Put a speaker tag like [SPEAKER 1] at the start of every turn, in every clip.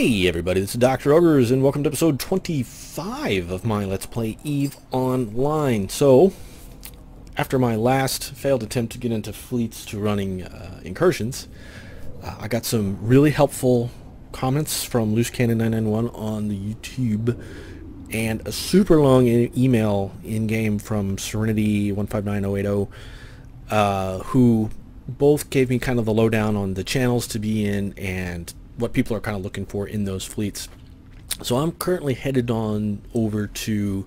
[SPEAKER 1] Hey everybody, this is Dr. Ogres, and welcome to episode 25 of my Let's Play EVE Online. So, after my last failed attempt to get into fleets to running incursions, I got some really helpful comments from LooseCannon991 on the YouTube, and a super long email in-game from Serenity159080, who both gave me kind of the lowdown on the channels to be in and what people are kind of looking for in those fleets. So I'm currently headed on over to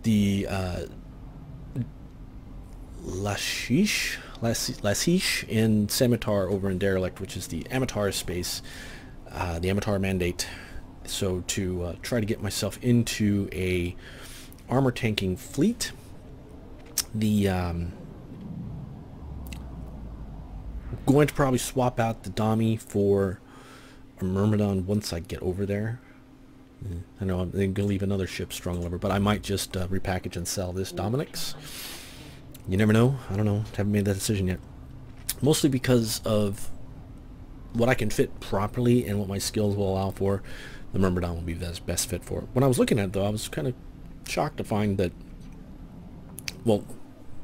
[SPEAKER 1] the Lashish in San Matar over in Derelik, which is the Amatar space, the Amatar mandate. So to try to get myself into a armor tanking fleet. The going to probably swap out the Dami for a Myrmidon once I get over there. I know I'm going to leave another ship strung over, but I might just repackage and sell this Dominic's. You never know. I don't know. Haven't made that decision yet. Mostly because of what I can fit properly and what my skills will allow for. The Myrmidon will be the best fit for it. When I was looking at it, though, I was kind of shocked to find that, well,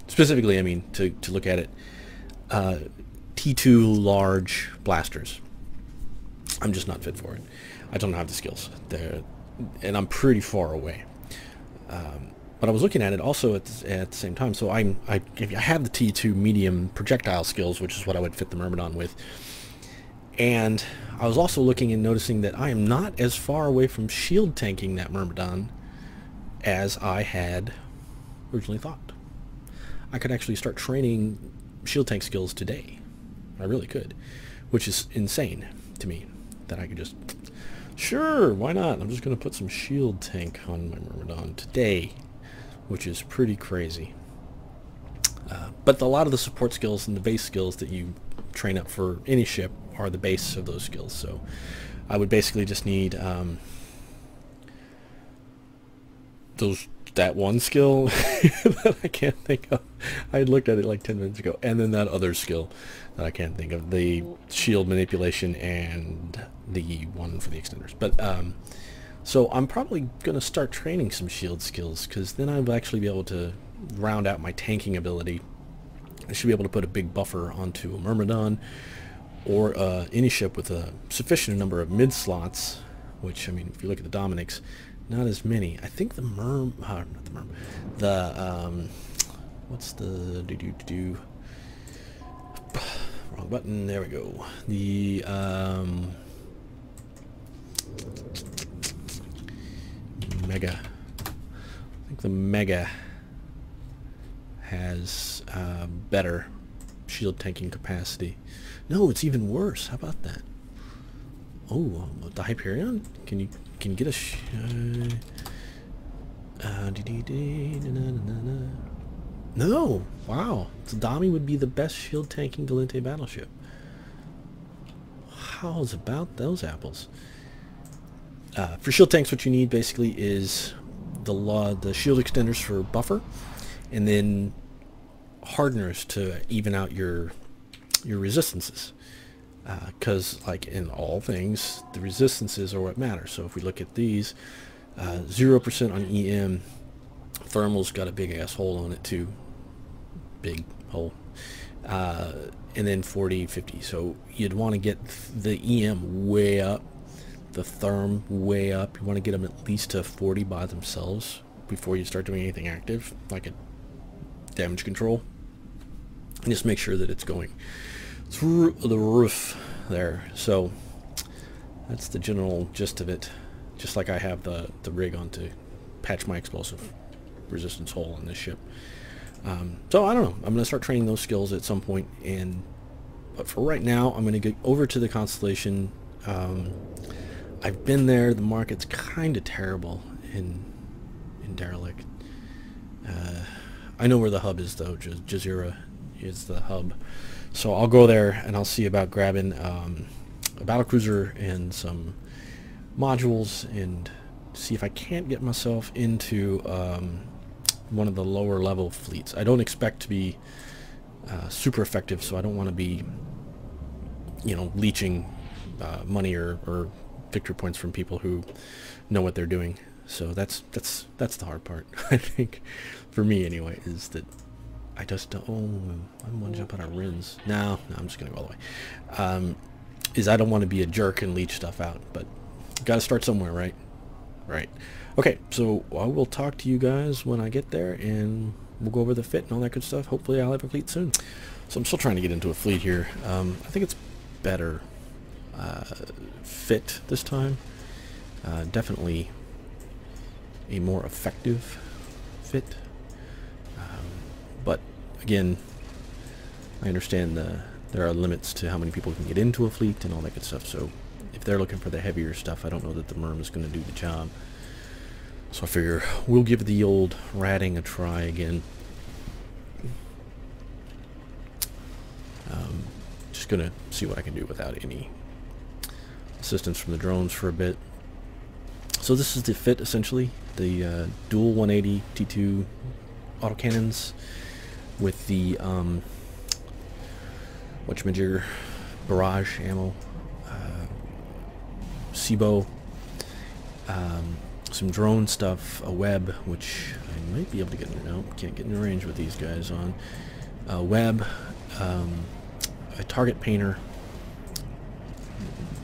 [SPEAKER 1] specifically, I mean, to look at it, T2 large blasters. I'm just not fit for it. I don't have the skills there, and I'm pretty far away. But I was looking at it also at the same time. So I have the T2 medium projectile skills, which is what I would fit the Myrmidon with. And I was also looking and noticing that I am not as far away from shield tanking that Myrmidon as I had originally thought. I could actually start training shield tank skills today. I really could, which is insane to me. That I could just, sure, why not? I'm just going to put some shield tank on my Myrmidon today, which is pretty crazy. But a lot of the support skills and the base skills that you train up for any ship are the base of those skills. So I would basically just need that one skill that I can't think of. I looked at it like 10 minutes ago, and then that other skill that I can't think of, the shield manipulation and the one for the extenders. But so I'm probably going to start training some shield skills, because then I'll actually be able to round out my tanking ability. I should be able to put a big buffer onto a Myrmidon or any ship with a sufficient number of mid slots, which, I mean, if you look at the Dominics, not as many. I think the what's the wrong button, there we go. The Mega, I think the Mega has better shield tanking capacity. No, it's even worse. How about that? Oh, the Hyperion? Can you get a no! Wow, so Dami would be the best shield tanking Galente battleship. How's about those apples? For shield tanks, what you need basically is the shield extenders for buffer, and then hardeners to even out your resistances. Because, like in all things, the resistances are what matter. So if we look at these, 0% on EM, thermal's got a big ass hole on it too, big hole, and then 40, 50. So you'd want to get the EM way up, the therm way up. You want to get them at least to 40 by themselves before you start doing anything active, like a damage control. And just make sure that it's going through the roof there. So that's the general gist of it. Just like I have the rig on to patch my explosive resistance hole on this ship. So I don't know. I'm going to start training those skills at some point, but for right now, I'm going to get over to the Constellation. I've been there. The market's kind of terrible in Derelik. I know where the hub is though. Jazeera is the hub. So I'll go there and I'll see about grabbing a battlecruiser and some modules, and see if I can't get myself into one of the lower level fleets. I don't expect to be super effective, so I don't want to be, you know, leeching money or victory points from people who know what they're doing. So that's the hard part. I think, for me anyway, is that I just don't. Oh, I'm one jump out of Rins. No, I'm just gonna go all the way. Is I don't want to be a jerk and leech stuff out, but got to start somewhere, right? Right. Okay, so I will talk to you guys when I get there, and we'll go over the fit and all that good stuff. Hopefully I'll have a fleet soon. So I'm still trying to get into a fleet here. I think it's better fit this time. Definitely a more effective fit. But again, I understand there are limits to how many people can get into a fleet and all that good stuff. So if they're looking for the heavier stuff, I don't know that the Merm is going to do the job. So I figure we'll give the old ratting a try again. Just gonna see what I can do without any assistance from the drones for a bit. So this is the fit, essentially. The dual 180 T2 autocannons with the whatchamajigger barrage ammo, SIBO, some drone stuff, a web, which I might be able to get in. No, can't get in range with these guys on. A web, a target painter.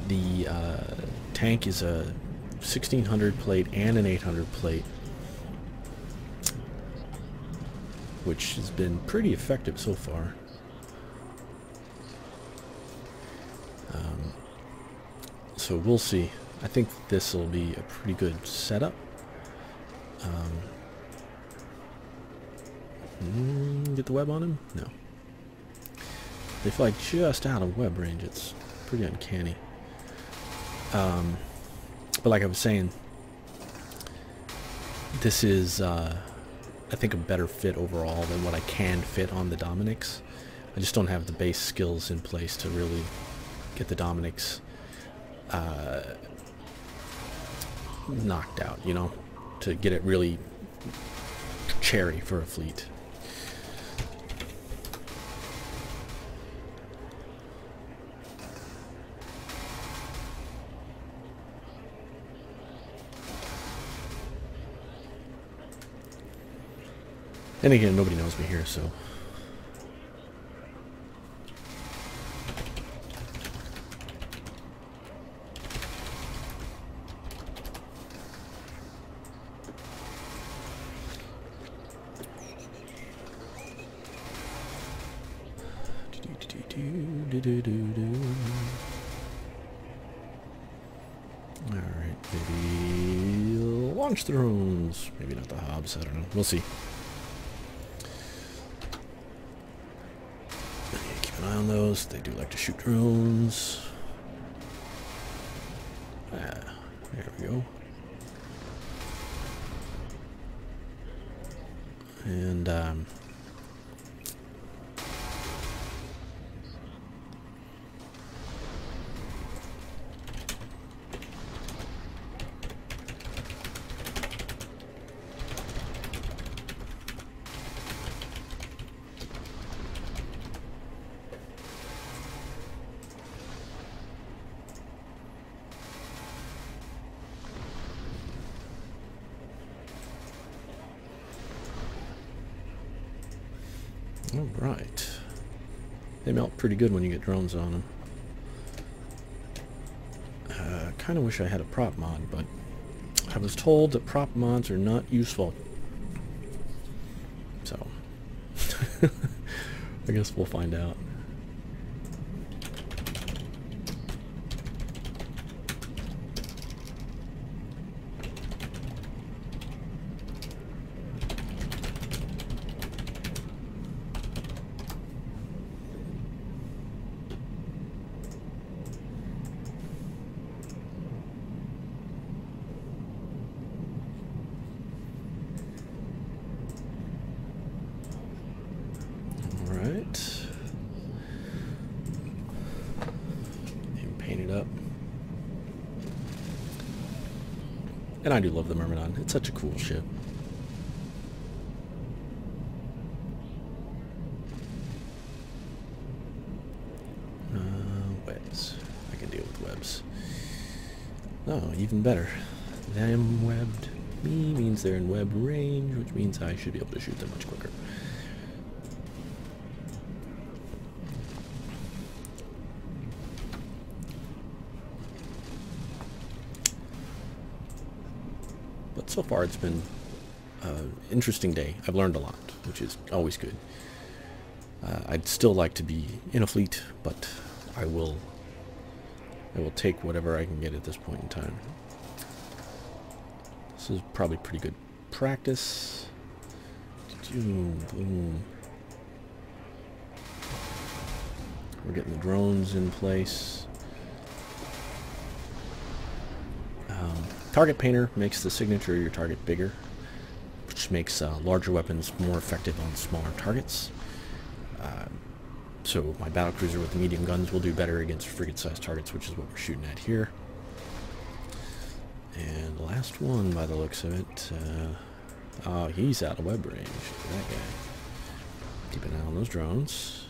[SPEAKER 1] The tank is a 1600 plate and an 800 plate, which has been pretty effective so far. So we'll see. I think this will be a pretty good setup. Get the web on him? No. They fly just out of web range. It's pretty uncanny. But like I was saying, this is, I think, a better fit overall than what I can fit on the Dominics. I just don't have the base skills in place to really get the Dominics knocked out, you know, to get it really cherry for a fleet. And again, nobody knows me here, so... Alright, maybe launch the drones. Maybe not the Hobbs, I don't know. We'll see. Keep an eye on those. They do like to shoot drones. There we go. And, alright. They melt pretty good when you get drones on them. Kind of wish I had a prop mod, but I was told that prop mods are not useful. So, I guess we'll find out. Up. And I do love the Myrmidon. It's such a cool ship. Webs. I can deal with webs. Oh, even better. Them webbed me means they're in web range, which means I should be able to shoot them much quicker. But so far it's been an interesting day. I've learned a lot, which is always good. I'd still like to be in a fleet, but I will take whatever I can get at this point in time. This is probably pretty good practice. Boom. We're getting the drones in place. Target Painter makes the signature of your target bigger, which makes larger weapons more effective on smaller targets. So my battlecruiser with the medium guns will do better against frigate-sized targets, which is what we're shooting at here. And the last one, by the looks of it, oh, he's out of web range. That guy. Keep an eye on those drones.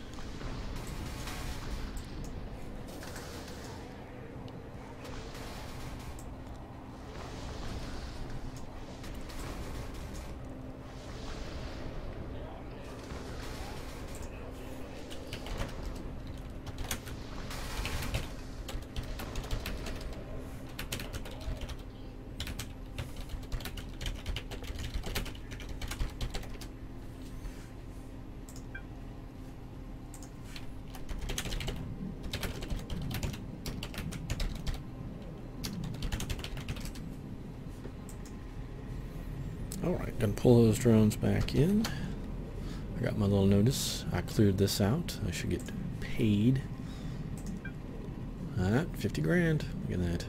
[SPEAKER 1] Alright, gonna pull those drones back in. I got my little notice. I cleared this out. I should get paid. 50 grand. Look at that.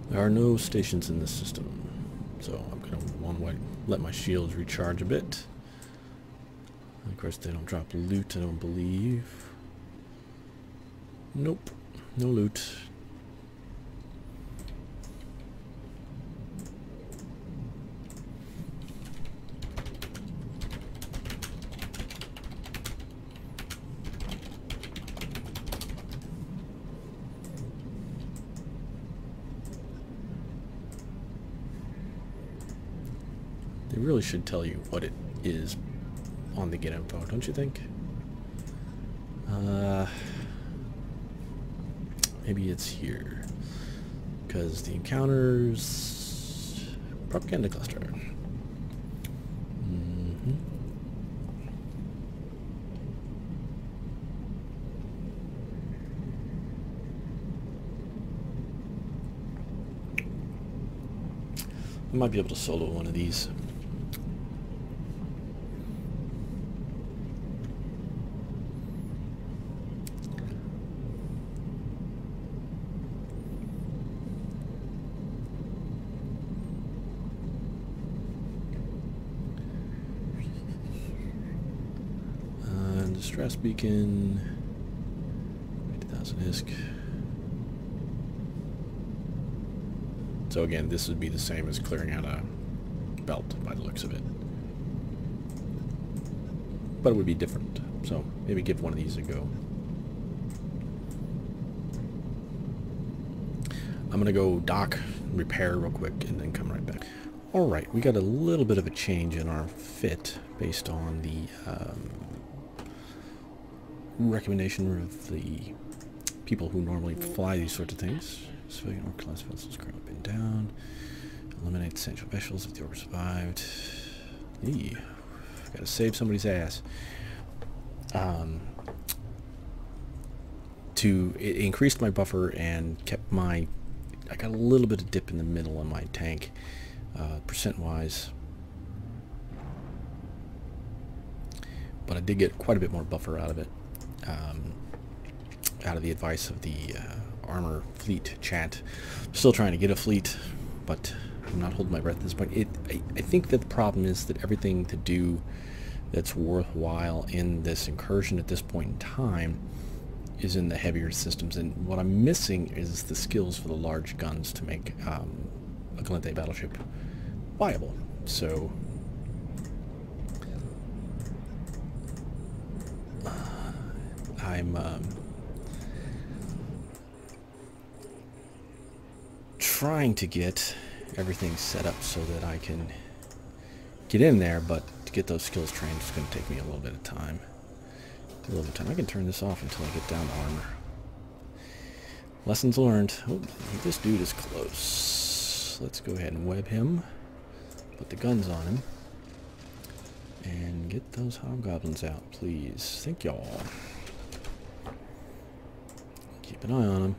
[SPEAKER 1] There are no stations in this system, so I'm gonna want to let my shields recharge a bit. And of course, they don't drop loot, I don't believe. Nope, no loot. They really should tell you what it is on the get info, don't you think? Maybe it's here. Because the encounters... propaganda cluster. I might be able to solo one of these. Distress beacon, 80,000 ISK. So again, this would be the same as clearing out a belt by the looks of it. But it would be different. So maybe give one of these a go. I'm gonna go dock, repair real quick, and then come right back. Alright, we got a little bit of a change in our fit based on the recommendation of the people who normally fly these sorts of things. Civilian or class vessels currently been down. Eliminate essential vessels if the order survived. Eee. Gotta save somebody's ass. It increased my buffer and kept my... I got a little bit of dip in the middle on my tank, percent-wise. But I did get quite a bit more buffer out of it. Out of the advice of the armor fleet chat. Still trying to get a fleet, but I'm not holding my breath at this point. I think that the problem is that everything to do that's worthwhile in this incursion at this point in time is in the heavier systems, and what I'm missing is the skills for the large guns to make Galente battleship viable. So I'm trying to get everything set up so that I can get in there, but to get those skills trained is going to take me a little bit of time. I can turn this off until I get down to armor. Lessons learned. Oh, this dude is close. Let's go ahead and web him. Put the guns on him. And get those hobgoblins out, please. Thank y'all. Keep an eye on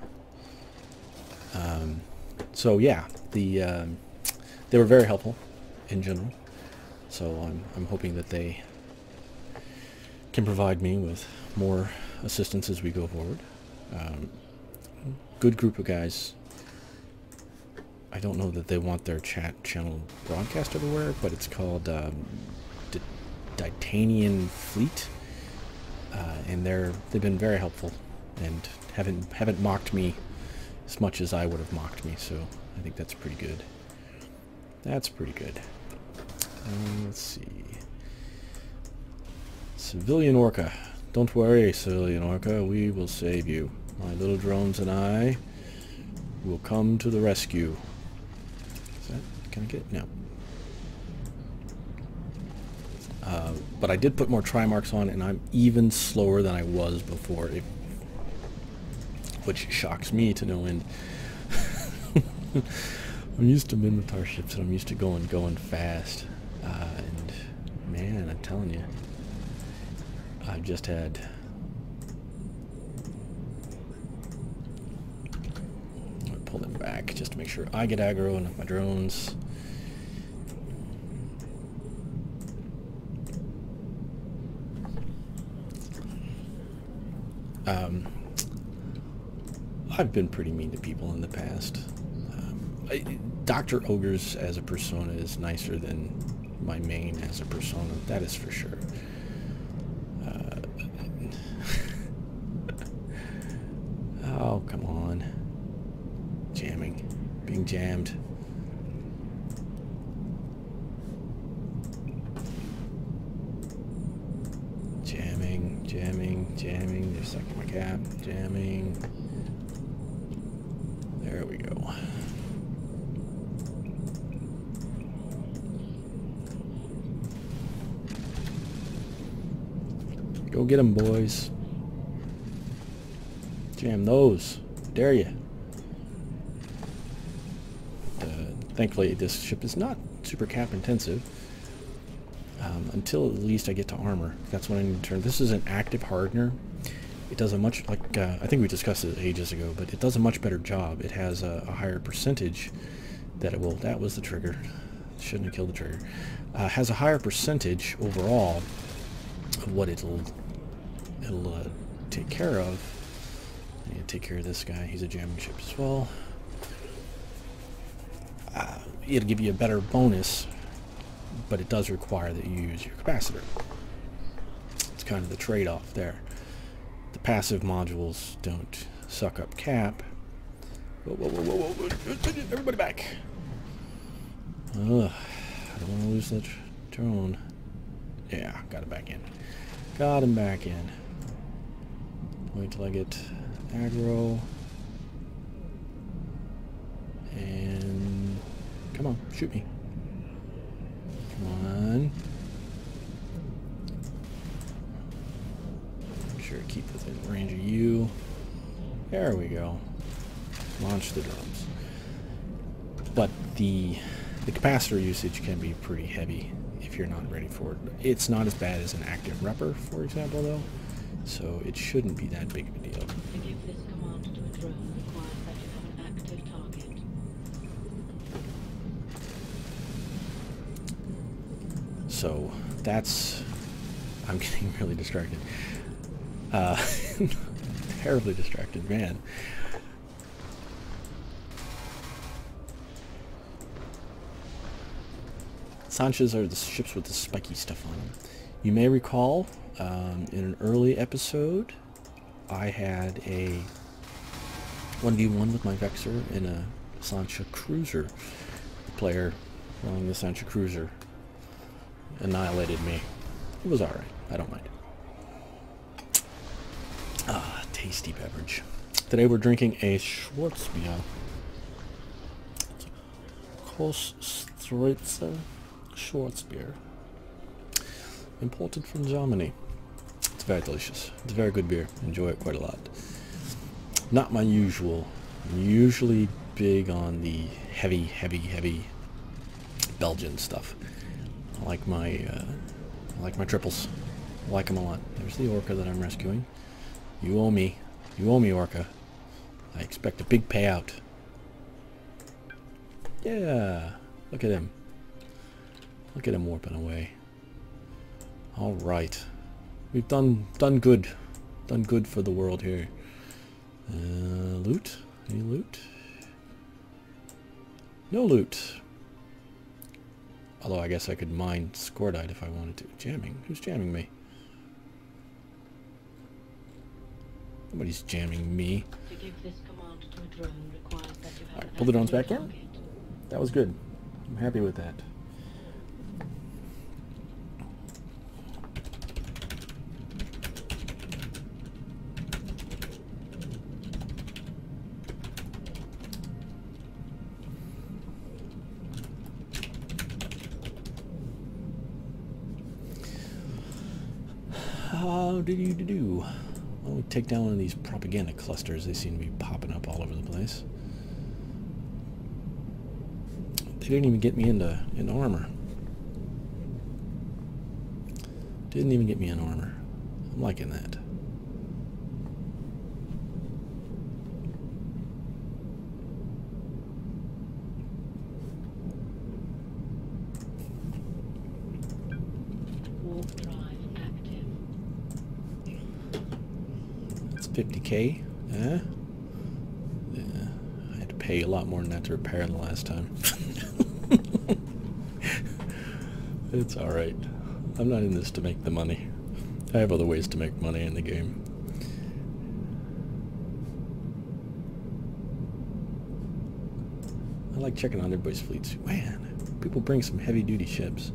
[SPEAKER 1] them. So yeah, they were very helpful in general. So I'm hoping that they can provide me with more assistance as we go forward. Good group of guys. I don't know that they want their chat channel broadcast everywhere, but it's called Titanian Fleet, and they've been very helpful and haven't mocked me as much as I would have mocked me. So I think that's pretty good. That's pretty good. Let's see. Civilian Orca. Don't worry, Civilian Orca. We will save you. My little drones and I will come to the rescue. Is that... Can I get it? No. But I did put more Trimarks on, and I'm even slower than I was before, which shocks me to no end. I'm used to Minotaur ships, and I'm used to going fast. And man, I'm telling you, I've just had... I'm gonna pull them back just to make sure I get aggro and my drones. I've been pretty mean to people in the past. Dr. Ogres as a persona is nicer than my main as a persona, that is for sure. Oh, come on. Jamming. Being jammed. Jamming. Just a second, my cap. Jamming. There we go. Go get them, boys. Jam those. Dare you. Thankfully, this ship is not super cap intensive. Until at least I get to armor. That's when I need to turn. This is an active hardener. It does a much, like, I think we discussed it ages ago, but it does a much better job. It has a higher percentage that it will, that was the trigger. Shouldn't have killed the trigger. Has a higher percentage overall of what it'll take care of. I need to take care of this guy. He's a jamming ship as well. It'll give you a better bonus, but it does require that you use your capacitor. It's kind of the trade-off there. The passive modules don't suck up cap. Whoa. Everybody back. Ugh, I don't want to lose that drone. Yeah, got it back in. Got him back in. Wait till I get aggro. And come on, shoot me. Come on. Make sure to keep within range of you. There we go. Launch the drums. But the capacitor usage can be pretty heavy if you're not ready for it. It's not as bad as an active repper, for example, though. So it shouldn't be that big of a deal.
[SPEAKER 2] To give this command to a drone requires that you have an active target.
[SPEAKER 1] So that's... I'm getting really distracted. Terribly distracted, man. Sanchas are the ships with the spiky stuff on them. You may recall, in an early episode, I had a 1v1 with my Vexor in a Sancha cruiser. player on the Sancho Cruiser annihilated me. It was alright. I don't mind. Ah, tasty beverage. Today we're drinking a Schwarzbier. Koststritzer Schwarzbier. Imported from Germany. It's very delicious. It's a very good beer. Enjoy it quite a lot. Not my usual. I'm usually big on the heavy Belgian stuff. I like my triples. I like them a lot. There's the orca that I'm rescuing. You owe me. You owe me, orca. I expect a big payout. Yeah. Look at him. Look at him warping away. All right. We've done good. Done good for the world here. Loot? Any loot? No loot. Although I guess I could mine Scordite if I wanted to. Jamming? Who's jamming me? Nobody's jamming me.
[SPEAKER 2] To give this command to a drone requires that you have
[SPEAKER 1] Alright,
[SPEAKER 2] an
[SPEAKER 1] pull the drones
[SPEAKER 2] active
[SPEAKER 1] back in.
[SPEAKER 2] target.
[SPEAKER 1] That was good. I'm happy with that. How did you do? Well, we take down one of these propaganda clusters. They seem to be popping up all over the place. They didn't even get me into armor. Didn't even get me in armor. I'm liking that.
[SPEAKER 2] Warp drive active.
[SPEAKER 1] It's 50k. Yeah. I had to pay a lot more than that to repair the last time. It's alright. I'm not in this to make the money. I have other ways to make money in the game. I like checking on everybody's fleets. Man, people bring some heavy-duty ships.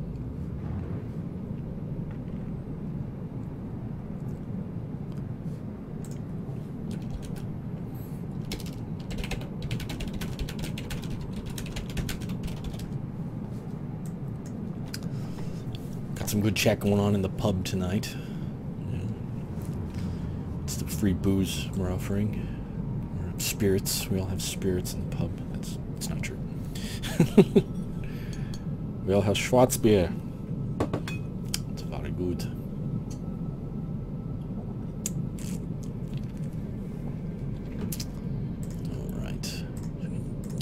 [SPEAKER 1] Some good chat going on in the pub tonight. Yeah. It's the free booze we're offering. Or spirits. We all have spirits in the pub. That's not true. We all have Schwarzbier. It's very good. Alright.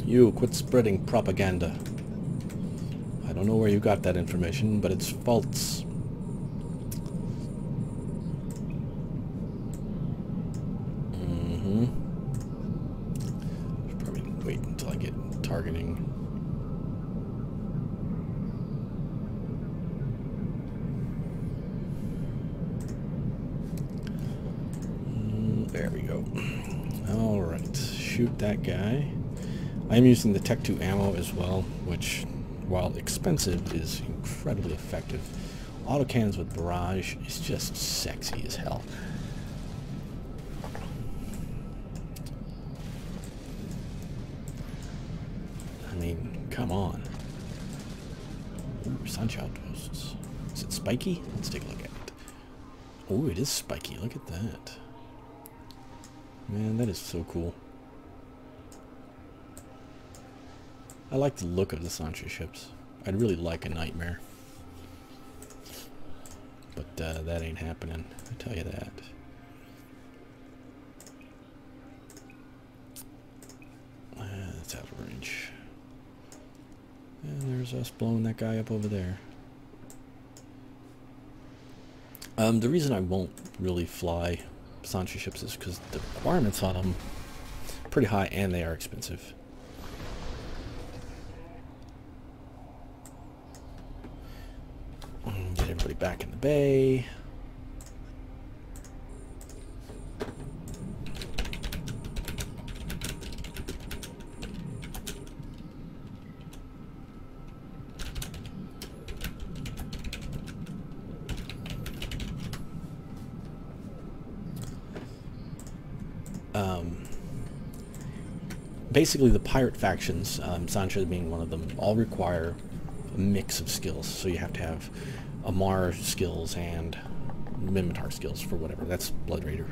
[SPEAKER 1] You quit spreading propaganda. I don't know where you got that information, but it's false. Should probably wait until I get targeting. There we go. Alright, shoot that guy. I'm using the Tech 2 ammo as well, which, while expensive, is incredibly effective. Autocannons with barrage is just sexy as hell. I mean, come on. Ooh, Sancho outposts. Is it spiky? Let's take a look at it. Oh, it is spiky. Look at that. Man, that is so cool. I like the look of the Sancho ships. I'd really like a nightmare. But that ain't happening, I tell you that. That's out of range. And there's us blowing that guy up over there. The reason I won't really fly Sancho ships is because the requirements on them are pretty high and they are expensive. Get everybody back in the bay. basically the pirate factions, Sancho being one of them, all require a mix of skills. So you have to have Amar skills and Mimitar skills for whatever. That's Blood Raider.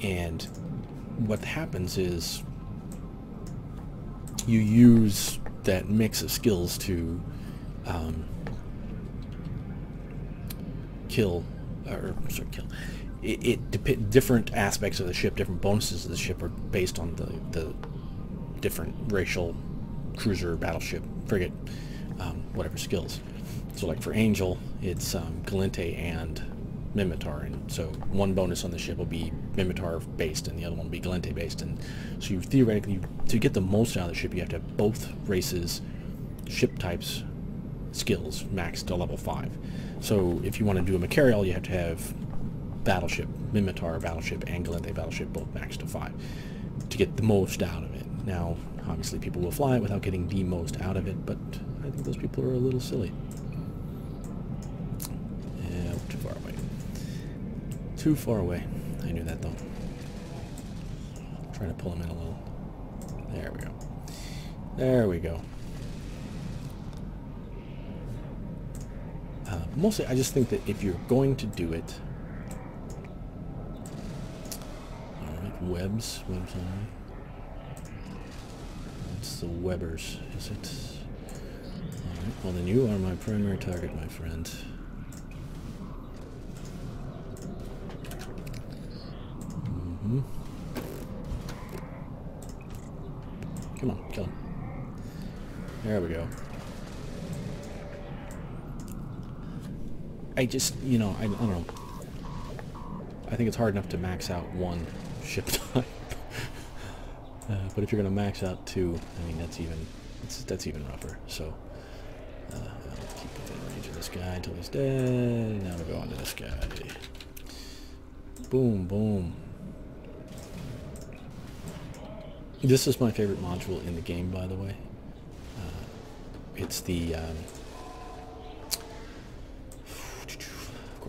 [SPEAKER 1] And what happens is you use that mix of skills to kill. Different aspects of the ship, different bonuses of the ship are based on the different racial cruiser, battleship, frigate, whatever skills. So like for Angel, it's Galente and Mimitar, and so one bonus on the ship will be Mimitar based and the other one will be Galente based, and so you theoretically, to get the most out of the ship, you have to have both races, ship types, skills maxed to level 5. So if you want to do a Macarial, you have to have Battleship, Mimitar Battleship, and Galente Battleship both maxed to 5 to get the most out of it. Now, obviously people will fly it without getting the most out of it, but I think those people are a little silly. Yeah, too far away. Too far away. I knew that though. I'm trying to pull him in a little. There we go. There we go. Mostly, I just think that if you're going to do it, alright, webs on. That's the Webbers, is it? Alright, well then you are my primary target, my friend. Come on, kill him. There we go. I just, you know, I don't know. I think it's hard enough to max out one ship type. But if you're going to max out 2, I mean, that's even rougher. So, I'll keep within range of this guy until he's dead. Now we go on to this guy. Boom, boom. This is my favorite module in the game, by the way. It's the... of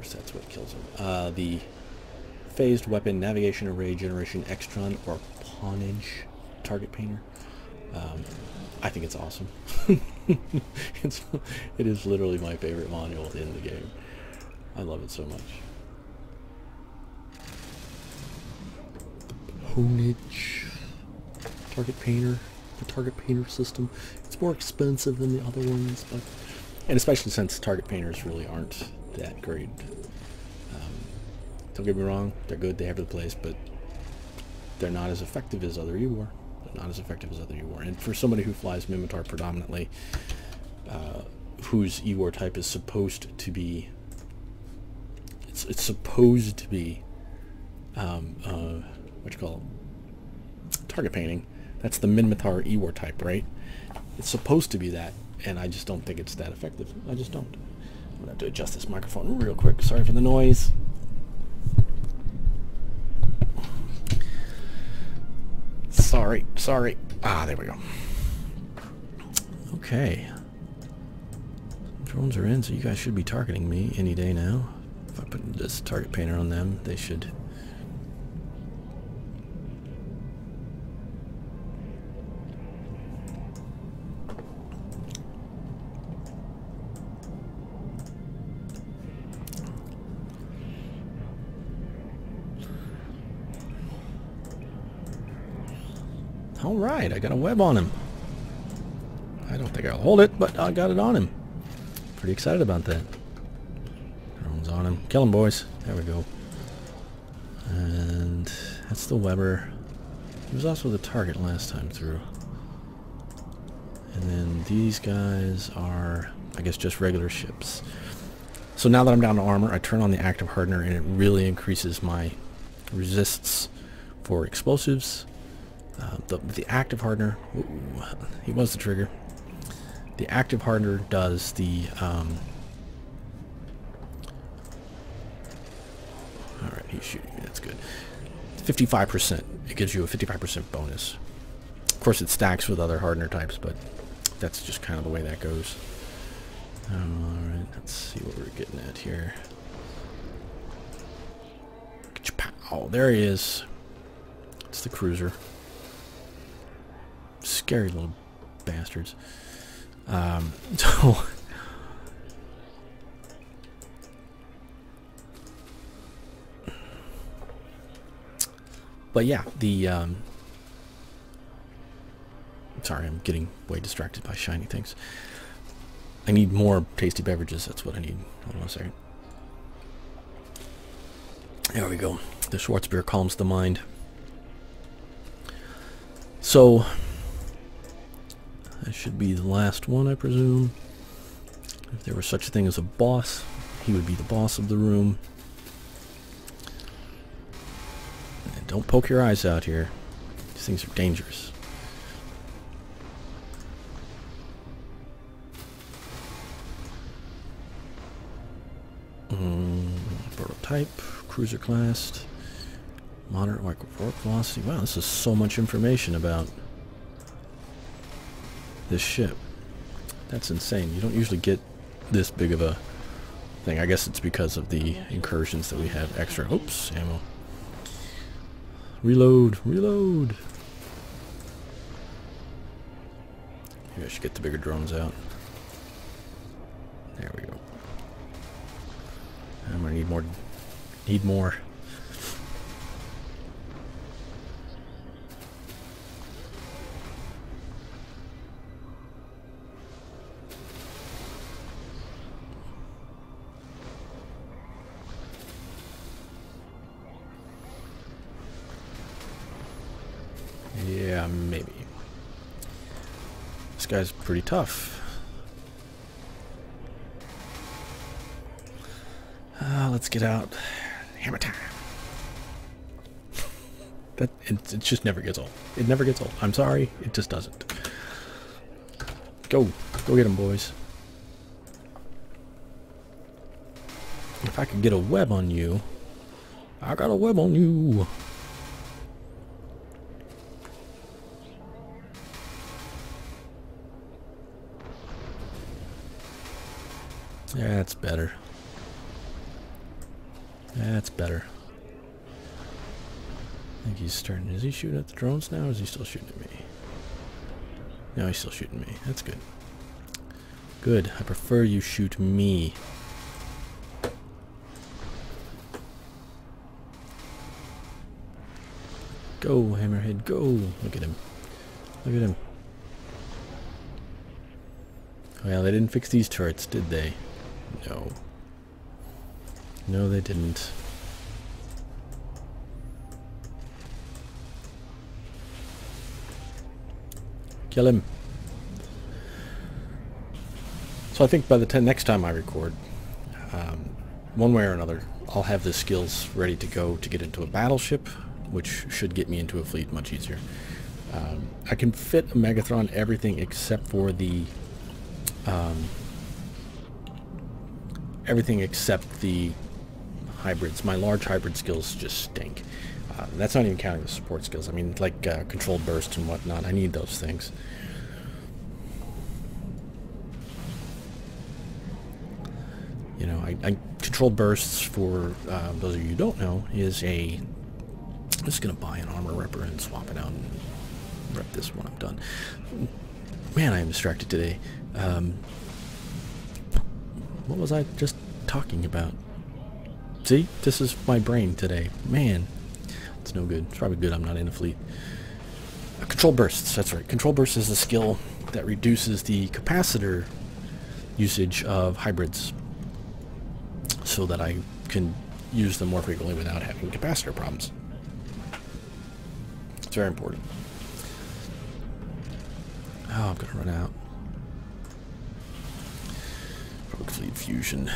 [SPEAKER 1] course, that's what kills him. The phased weapon navigation array generation extron or pawnage target painter. I think it's awesome. It is literally my favorite module in the game. I love it so much. Pawnage target painter, the target painter system. It's more expensive than the other ones, but and especially since target painters really aren't that great. Don't get me wrong, they're good, they have their place, but they're not as effective as other Ewar. They're not as effective as other Ewar. And for somebody who flies Mimitar predominantly, whose Ewar type is supposed to be, it's supposed to be, what you call it? Target painting. That's the Mimitar Ewar type, right? It's supposed to be that, and I just don't think it's that effective. I just don't. I'm gonna have to adjust this microphone real quick. Sorry for the noise. Sorry. Ah, there we go. Okay. Drones are in, so you guys should be targeting me any day now. If I put this target painter on them, they should... Alright, I got a web on him. I don't think I'll hold it, but I got it on him. Pretty excited about that. Drone's on him. Kill him, boys. There we go. And that's the Weber. He was also the target last time through. And then these guys are, I guess, just regular ships. So now that I'm down to armor, I turn on the active hardener and it really increases my resists for explosives. The active hardener, ooh, he was the trigger. The active hardener does the, alright, he's shooting me, that's good. 55%, it gives you a 55% bonus. Of course it stacks with other hardener types, but that's just kind of the way that goes. Alright, let's see what we're getting at here. Oh, there he is. the cruiser. Scary little bastards. So... But yeah, the... sorry, I'm getting way distracted by shiny things. I need more tasty beverages. That's what I need. Hold on a second. There we go. The Schwarzbier calms the mind. So, that should be the last one, I presume. If there was such a thing as a boss, he would be the boss of the room. And don't poke your eyes out here. These things are dangerous. Prototype, cruiser class, moderate warp velocity. Wow, this is so much information about this ship. That's insane. You don't usually get this big of a thing. I guess it's because of the incursions that we have extra. Oops, ammo. Reload, reload. Maybe I should get the bigger drones out. There we go. I'm gonna need more. Need more. Yeah, maybe. This guy's pretty tough. Let's get out. Hammer time. It just never gets old. It never gets old. I'm sorry, it just doesn't. Go get them, boys. If I could get a web on you, I got a web on you. Yeah, that's better. That's better. I think he's starting. Is he shooting at the drones now, or is he still shooting at me? No, he's still shooting me. That's good. Good. I prefer you shoot me. Go, Hammerhead, go! Look at him. Look at him. Well, they didn't fix these turrets, did they? No. No, they didn't. Kill him. So I think by the next time I record, one way or another, I'll have the skills ready to go to get into a battleship, which should get me into a fleet much easier. I can fit a Megathron everything except for the everything except the hybrids. My large hybrid skills just stink. That's not even counting the support skills. I mean, like controlled burst and whatnot. I need those things. You know, I controlled bursts, for those of you who don't know, is a... I'm just going to buy an armor repper and swap it out and rep this when I'm done. Man, I am distracted today. What was I just talking about? See? This is my brain today. Man. It's no good. It's probably good I'm not in a fleet. Control bursts. That's right. Control bursts is a skill that reduces the capacitor usage of hybrids so that I can use them more frequently without having capacitor problems. It's very important. Oh, I'm going to run out. Rogue Fleet Fusion.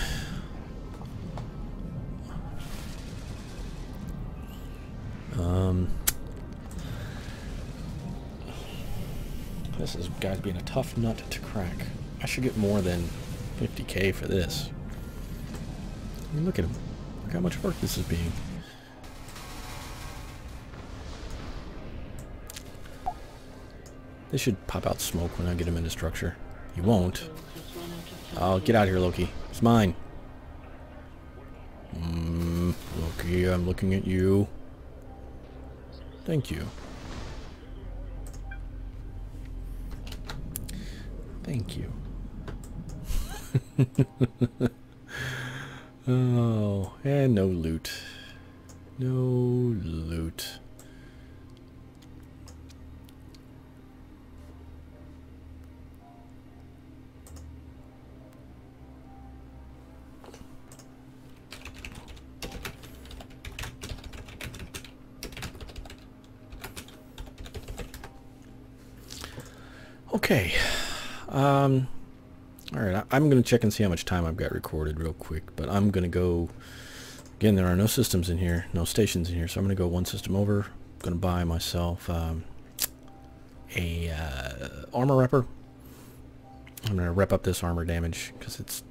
[SPEAKER 1] This is guys being a tough nut to crack. I should get more than 50k for this. I mean, look at him. Look how much work this is being. They should pop out smoke when I get him into structure. He won't. Oh, get out of here, Loki. It's mine. Loki, I'm looking at you. Thank you. Thank you. Oh, and no loot. No loot. Okay. Alright, I'm going to check and see how much time I've got recorded real quick, but I'm going to go... Again, there are no systems in here, no stations in here, so I'm going to go one system over. I'm going to buy myself a armor repper. I'm going to rep up this armor damage, because it's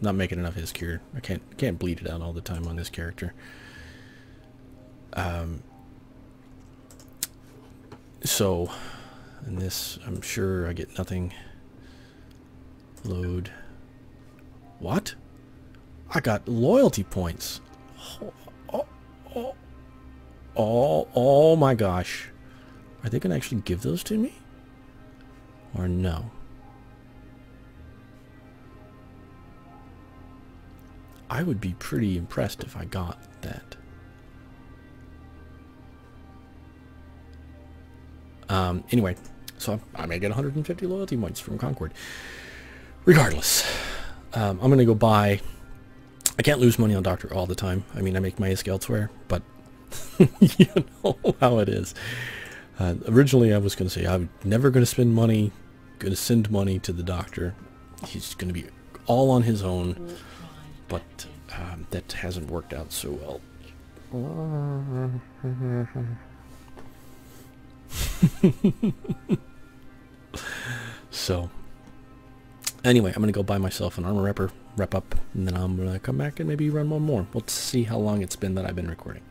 [SPEAKER 1] not making enough his cure. I can't bleed it out all the time on this character. So, and this, I'm sure I get nothing. Load. What? I got loyalty points. Oh my gosh. Are they going to actually give those to me? Or no? I would be pretty impressed if I got that. Anyway, so I may get 150 loyalty points from Concord. Regardless, I'm going to go buy... I can't lose money on Doctor all the time. I mean, I make my ISK elsewhere, but you know how it is. Originally, I was going to say I'm never going to spend money, going to send money to the Doctor. He's going to be all on his own, but that hasn't worked out so well. So, anyway, I'm going to go buy myself an armor repper, rep up, and then I'm going to come back and maybe run one more. We'll see how long it's been that I've been recording.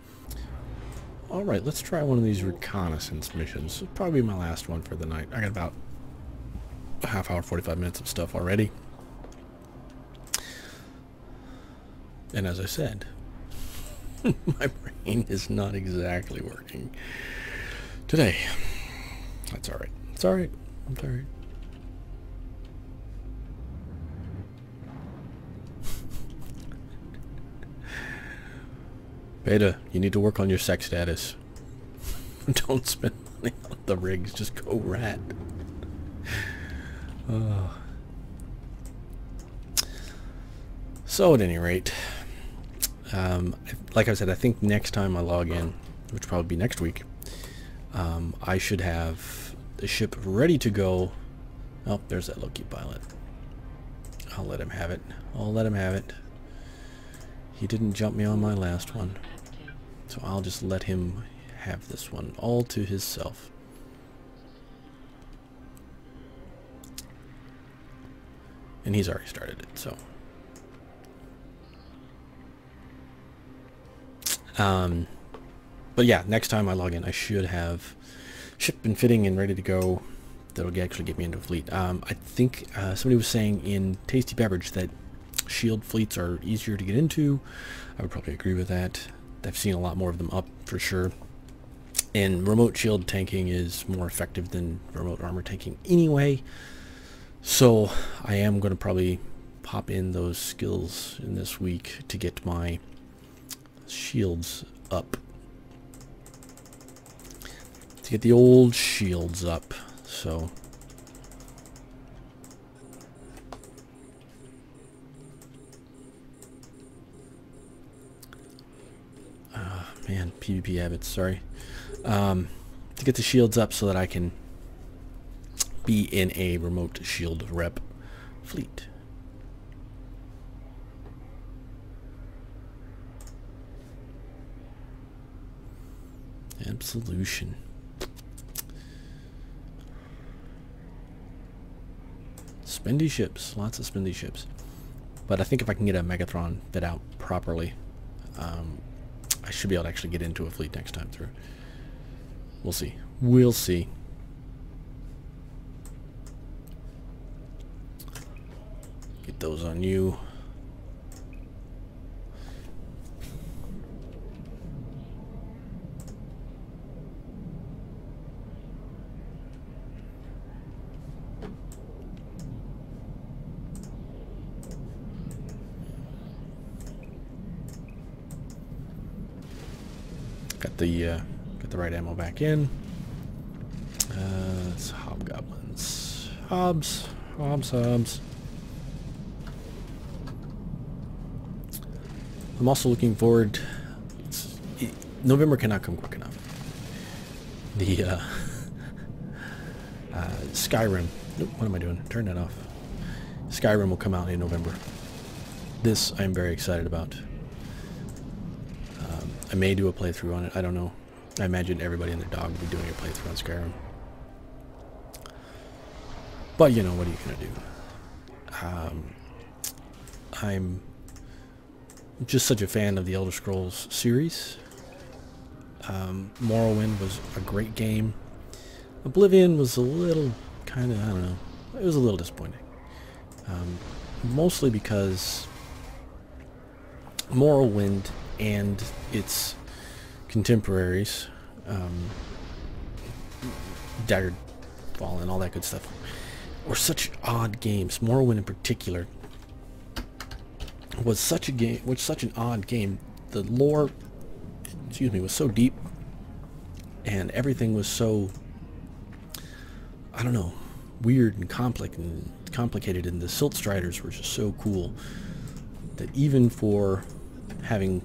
[SPEAKER 1] Alright, let's try one of these reconnaissance missions. It'll probably be my last one for the night. I got about a half hour, 45 minutes of stuff already. And as I said, my brain is not exactly working today. That's alright. It's alright. It's alright. Beta, you need to work on your sex status. Don't spend money on the rigs, just go rat. So at any rate, like I said, I think next time I log in, which will probably be next week, I should have the ship ready to go. Oh, there's that Loki pilot. I'll let him have it. I'll let him have it. He didn't jump me on my last one, so I'll just let him have this one all to himself. And he's already started it, so. But yeah, next time I log in, I should have ship and fitting and ready to go. That'll actually get me into a fleet. I think somebody was saying in Tasty Beverage that shield fleets are easier to get into. I would probably agree with that. I've seen a lot more of them up for sure. And remote shield tanking is more effective than remote armor tanking anyway. So I am going to probably pop in those skills in this week to get my shields up. To get the old shields up. So man, PvP habits, sorry. To get the shields up so that I can be in a remote shield rep fleet. Absolution. Spendy ships, lots of spendy ships. But I think if I can get a Megatron fit out properly, I should be able to actually get into a fleet next time through. We'll see. We'll see. Get those on you. Got the right ammo back in. It's hobgoblins. Hobs. I'm also looking forward. November cannot come quick enough. The Skyrim. Nope, what am I doing? Turn that off. Skyrim will come out in November. This I'm very excited about. I may do a playthrough on it. I don't know. I imagine everybody and their dog will be doing a playthrough on Skyrim. But you know, what are you gonna do? I'm just such a fan of the Elder Scrolls series. Morrowind was a great game. Oblivion was a little kind of, I don't know, it was a little disappointing. Mostly because Morrowind and its contemporaries, Daggerfall and all that good stuff, were such odd games. Morrowind in particular was such an odd game. The lore, was so deep, and everything was so, I don't know, weird and complicated, and the Silt Striders were just so cool that even for having,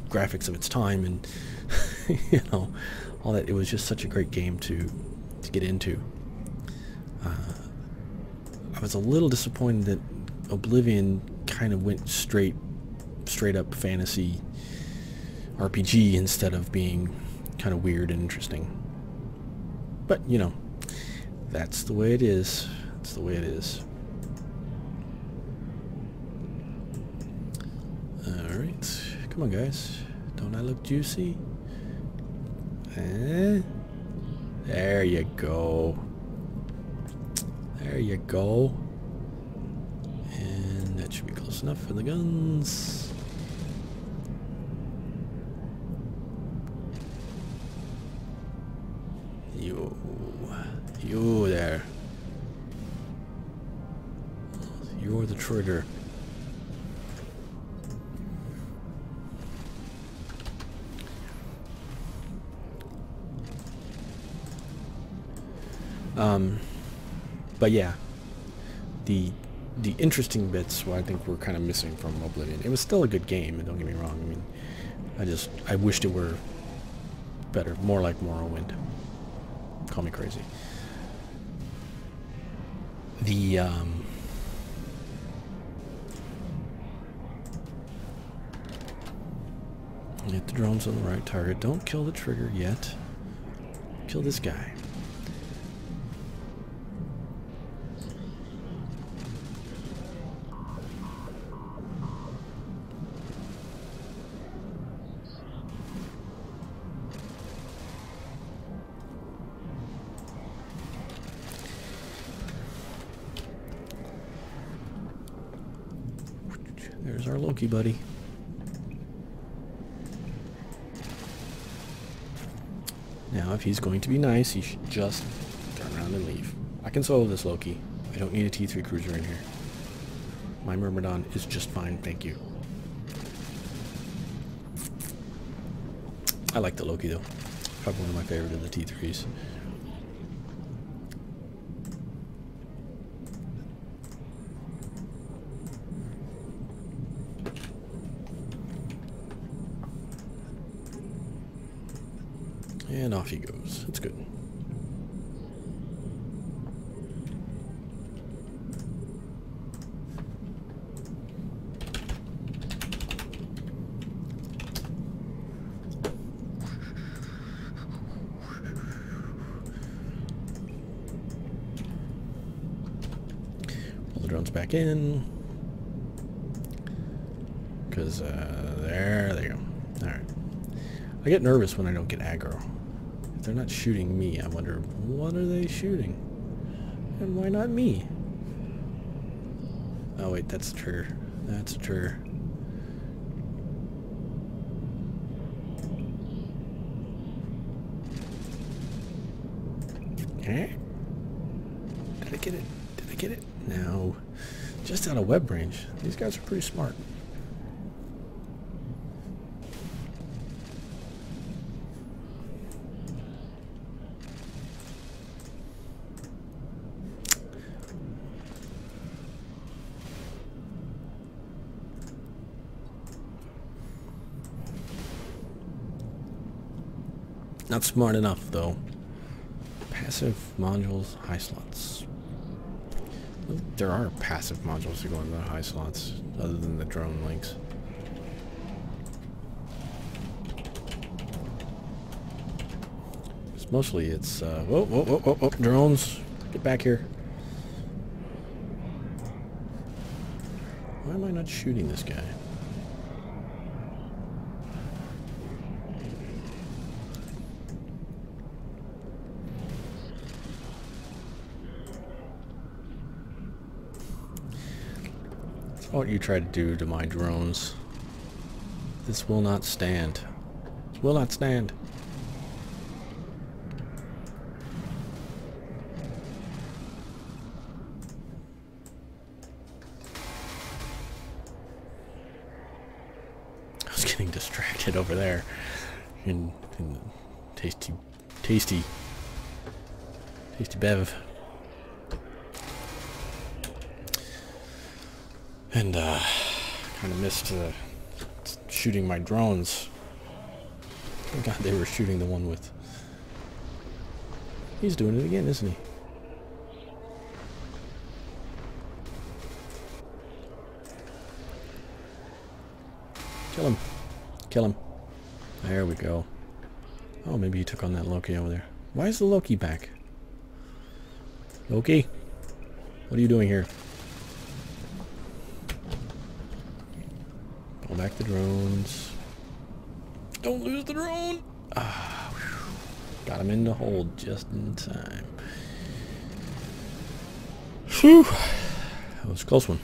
[SPEAKER 1] graphics of its time and all that, it was just such a great game to get into. I was a little disappointed that Oblivion kind of went straight up fantasy RPG instead of being kind of weird and interesting. But that's the way it is. That's the way it is. Alright. Come on, guys. Don't I look juicy? There you go. There you go. And that should be close enough for the guns. You there. You're the trigger. But yeah, the interesting bits, what I think we're kind of missing from Oblivion. It was still a good game, and don't get me wrong. I mean, I wished it were better, more like Morrowind. Call me crazy. Get the drones on the right target. Don't kill the trigger yet. Kill this guy. There's our Loki buddy. Now, if he's going to be nice, he should just turn around and leave. I can solo this Loki. I don't need a T3 cruiser in here. My Myrmidon is just fine, thank you. I like the Loki, though. Probably one of my favorite of the T3s. And off he goes. It's good. Pull the drones back in. Because, there they go. Alright. I get nervous when I don't get aggro. They're not shooting me. I wonder, what are they shooting? And why not me? Oh wait, that's the trigger. That's the trigger. Eh? Did I get it? Did I get it? No. Just out of web range. These guys are pretty smart. Not smart enough, though. Passive modules, high slots. There are passive modules that go into the high slots, other than the drone links. Mostly it's, whoa, whoa, whoa, whoa, whoa, drones, get back here. Why am I not shooting this guy? That's what you try to do to my drones. This will not stand. This will not stand. Getting distracted over there in the tasty bev, and kind of missed shooting my drones. Thank God they were shooting the one with. He's doing it again, isn't he? Kill him. Kill him. There we go. Oh, maybe he took on that Loki over there. Why is the Loki back? Loki? What are you doing here? Pull back the drones. Don't lose the drone! Ah, whew. Got him in the hold just in time. Whew. That was a close one.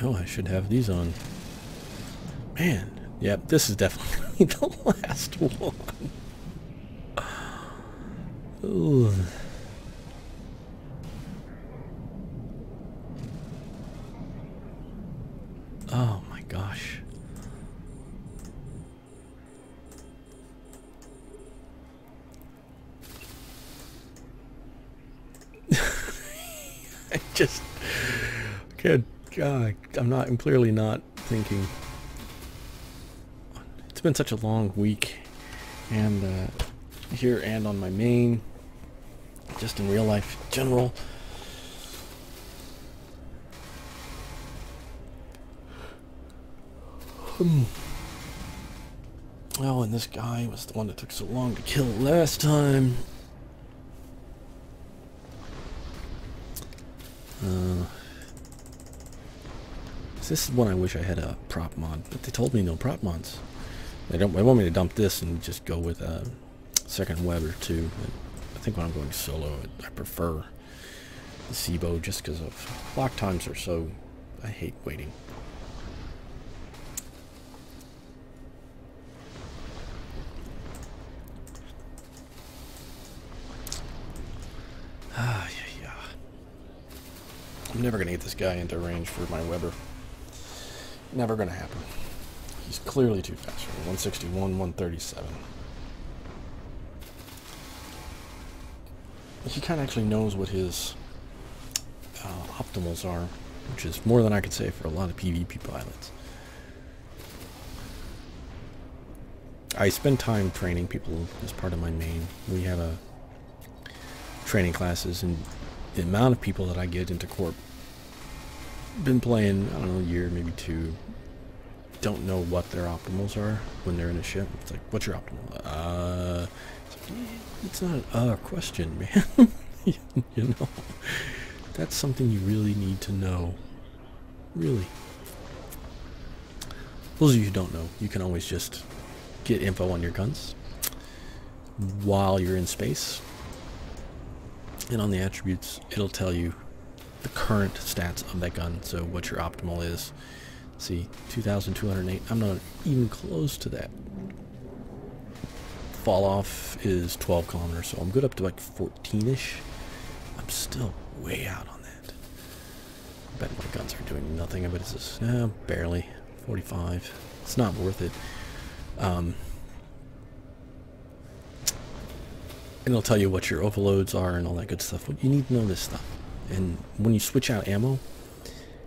[SPEAKER 1] Oh, I should have these on. Man, yep, this is definitely the last one. Ooh. Oh my gosh. I just... Good God, I'm clearly not thinking. It's been such a long week, and here and on my main, just in real life in general. Oh, and this guy was the one that took so long to kill last time. This is one I wish I had a prop mod, but they told me no prop mods. They want me to dump this and just go with a second web or two. But I think when I'm going solo, I prefer the SIBO just because of lock times are so... I hate waiting. Yeah. I'm never going to get this guy into range for my Weber. Never going to happen. He's clearly too fast for me. 161, 137. He kind of actually knows what his optimals are, which is more than I could say for a lot of PvP pilots. I spend time training people as part of my main. We have a training classes, and the amount of people that I get into Corp, been playing, I don't know, a year, maybe two, don't know what their optimals are when they're in a ship. It's like, what's your optimal? It's not a question, man. You know, that's something you really need to know. Really. Those of you who don't know, you can always just get info on your guns while you're in space, and on the attributes it'll tell you the current stats of that gun, so what your optimal is. See, 2,208. I'm not even close to that. Fall off is 12 kilometers, so I'm good up to like 14-ish. I'm still way out on that. I bet my guns are doing nothing, but it's just barely 45. It's not worth it. And it'll tell you what your overloads are and all that good stuff. You need to know this stuff. And when you switch out ammo,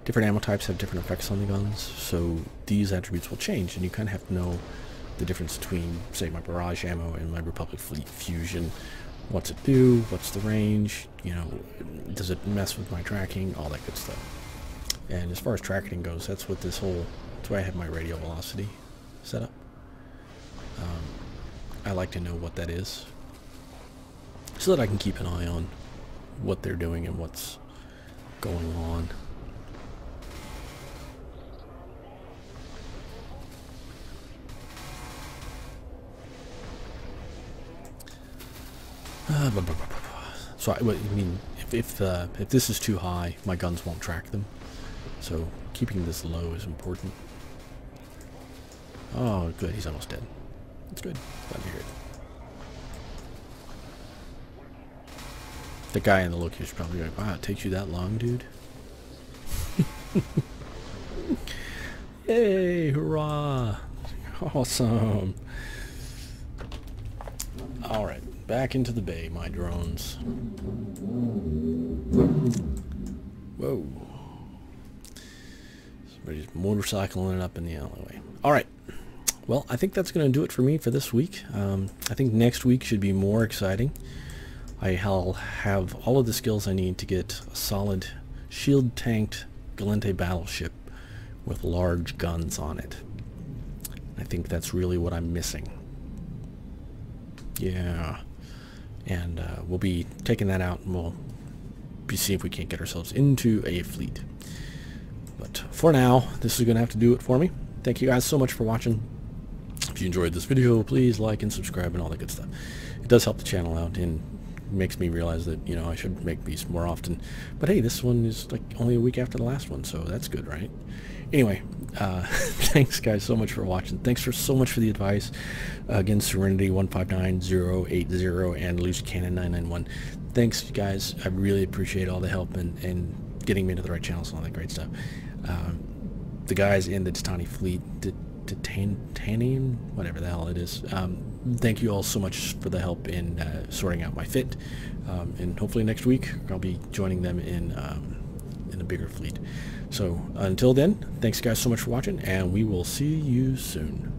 [SPEAKER 1] different ammo types have different effects on the guns, so these attributes will change, and you kind of have to know the difference between, say, my barrage ammo and my Republic Fleet Fusion. What's it do? What's the range? You know, does it mess with my tracking? All that good stuff. And as far as tracking goes, that's what this whole, that's why I have my radial velocity set up. I like to know what that is, so that I can keep an eye on what they're doing and what's going on. So I mean, if this is too high, my guns won't track them. So keeping this low is important. Oh, good, he's almost dead. That's good. Glad to hear it. The guy in the look is probably like, wow, it takes you that long, dude? Yay, hurrah! Awesome! Alright, back into the bay, my drones. Whoa. Somebody's motorcycling it up in the alleyway. Alright. Well, I think that's going to do it for me for this week. I think next week should be more exciting. I'll have all of the skills I need to get a solid shield-tanked Galente battleship with large guns on it. I think that's really what I'm missing. Yeah. And we'll be taking that out, and we'll see if we can't get ourselves into a fleet. But for now, this is going to have to do it for me. Thank you guys so much for watching. If you enjoyed this video, please like and subscribe and all that good stuff. It does help the channel out and makes me realize that, you know, I should make these more often. But hey, this one is like only a week after the last one, so that's good, right? Anyway, thanks guys so much for watching. Thanks so much for the advice. Again, Serenity159080 and Loose Cannon 991. Thanks guys. I really appreciate all the help and getting me into the right channels and all that great stuff. The guys in the Titani fleet, Titanium, whatever the hell it is. Thank you all so much for the help in sorting out my fit, and hopefully next week I'll be joining them in a bigger fleet. So until then, thanks guys so much for watching, and we will see you soon.